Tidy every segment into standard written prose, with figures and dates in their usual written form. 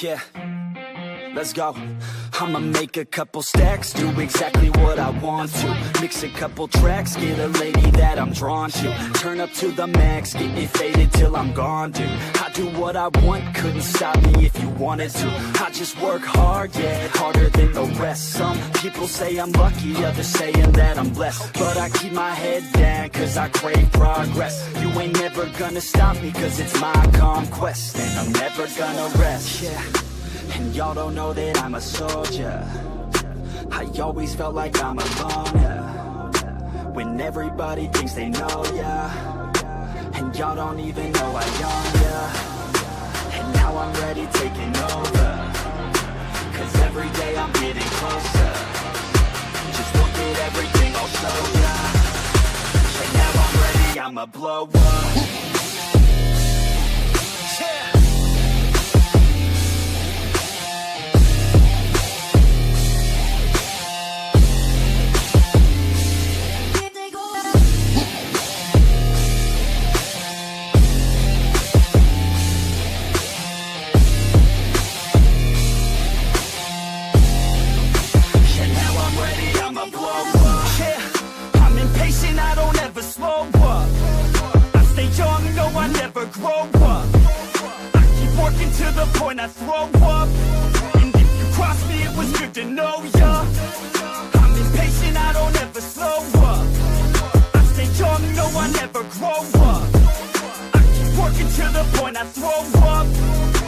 Yeah, let's go. I'ma make a couple stacks, do exactly what I want to. Mix a couple tracks, get a lady that I'm drawn to. Turn up to the max, get me faded till I'm gone, dude. I do what I want, couldn't stop me if you wanted to. I just work hard, yeah, harder than the rest. Some people say I'm lucky, others saying that I'm blessed. But I keep my head down, cause I crave progress. You ain't never gonna stop me, cause it's my conquest. And I'm never gonna rest, yeah. And y'all don't know that I'm a soldier. I always felt like I'm alone, yeah. When everybody thinks they know, yeah. And y'all don't even know I own, yeah. And now I'm ready taking over, cause every day I'm getting closer. Just look at everything I'll show ya. And now I'm ready, I'ma blow up. To the point I throw up. And if you cross me, it was good to know ya. I'm impatient, I don't ever slow up. I stay young, no, I never grow up. I keep working to the point I throw up.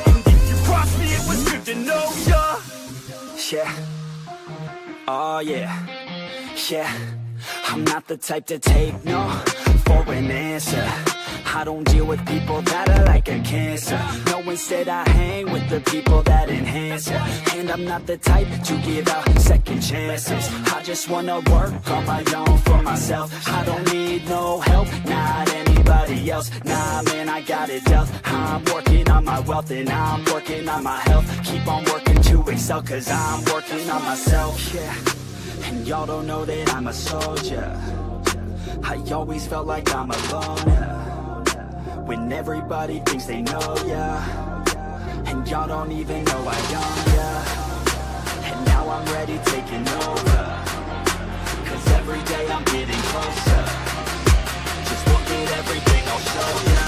And if you cross me, it was good to know ya. Yeah, oh yeah, yeah. I'm not the type to take no for an answer. I don't deal with people that are like a cancer. No, instead I hang with the people that enhance ya. And I'm not the type to give out second chances. I just wanna work on my own for myself. I don't need no help, not anybody else. Nah, man, I got it dealt. I'm working on my wealth and I'm working on my health. Keep on working to excel, cause I'm working on myself, yeah. And y'all don't know that I'm a soldier. I always felt like I'm alone, yeah. When everybody thinks they know, yeah. And y'all don't even know I own, yeah. And now I'm ready taking over, cause every day I'm getting closer. Just look at everything I'll show ya.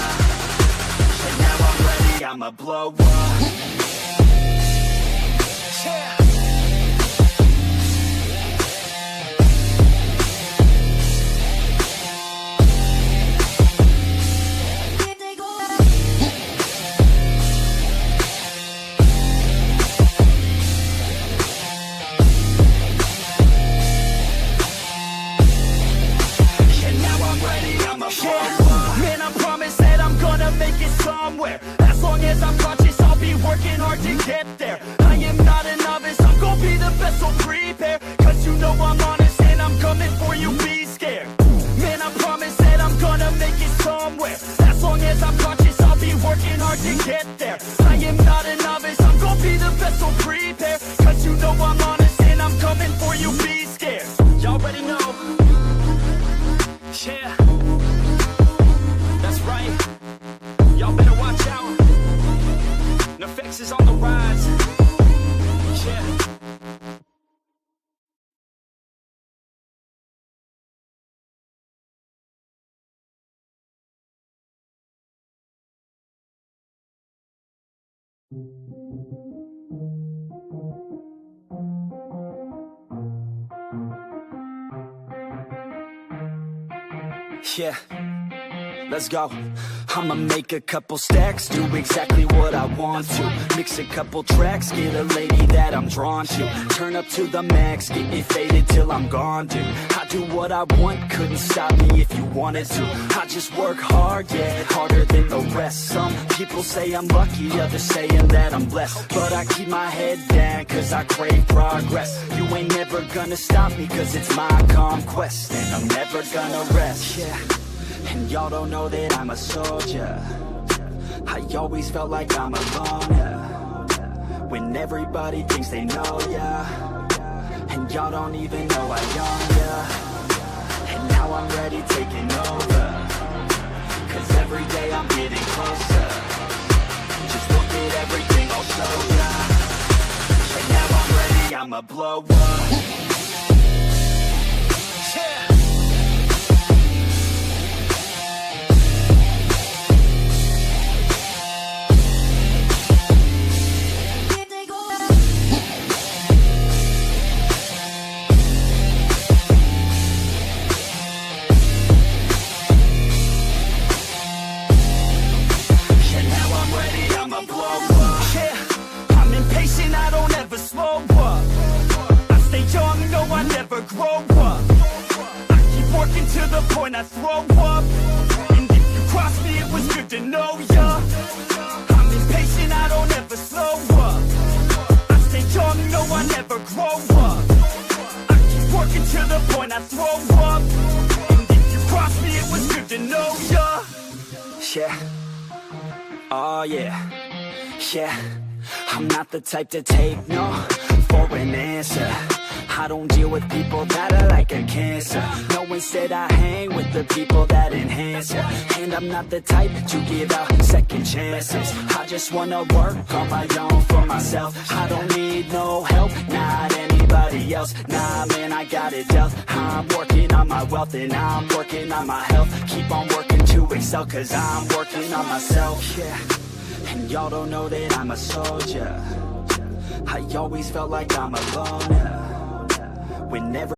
And now I'm ready, I'ma blow up. Yeah. Man, I promise that I'm gonna make it somewhere. As long as I'm conscious, I'll be working hard to get there. I am not a novice, I'm gonna be the best, so prepare. Cause you know I'm honest and I'm coming for you, be scared. Man, I promise that I'm gonna make it somewhere. As long as I'm conscious, I'll be working hard to get there. I am not a novice, I'm gonna be the best, so prepare. Cause you know I'm honest and I'm coming for you, be scared. Y'all already know. Yeah. That's right, y'all better watch out. Nefex is on the rise. Yeah. Yeah, let's go. I'ma make a couple stacks, do exactly what I want to. Mix a couple tracks, get a lady that I'm drawn to. Turn up to the max, get me faded till I'm gone, dude. I do what I want, couldn't stop me if you wanted to. I just work hard, yeah, harder than the rest. Some people say I'm lucky, others saying that I'm blessed. But I keep my head down, cause I crave progress. You ain't never gonna stop me, cause it's my conquest. And I'm never gonna rest, yeah. And y'all don't know that I'm a soldier. I always felt like I'm alone, yeah. When everybody thinks they know, yeah. And y'all don't even know I own, yeah. already taking over, 'cause every day I'm getting closer. Just look at everything I'll show ya. And now I'm ready, I'ma blow up. Yeah. To the point I throw up. And if you cross me, it was good to know ya. I'm impatient, I don't ever slow up. I stay young, no, I never grow up. I keep working to the point I throw up. And if you cross me, it was good to know ya. Yeah. Oh yeah. Yeah. I'm not the type to take no for an answer. I don't deal with people that are like a cancer. No, instead I hang with the people that enhance ya. And I'm not the type to give out second chances. I just wanna work on my own for myself. I don't need no help, not anybody else. Nah, man, I got it dealt. I'm working on my wealth and I'm working on my health. Keep on working to excel, 'cause I'm working on myself. Yeah, and y'all don't know that I'm a soldier. I always felt like I'm alone. Whenever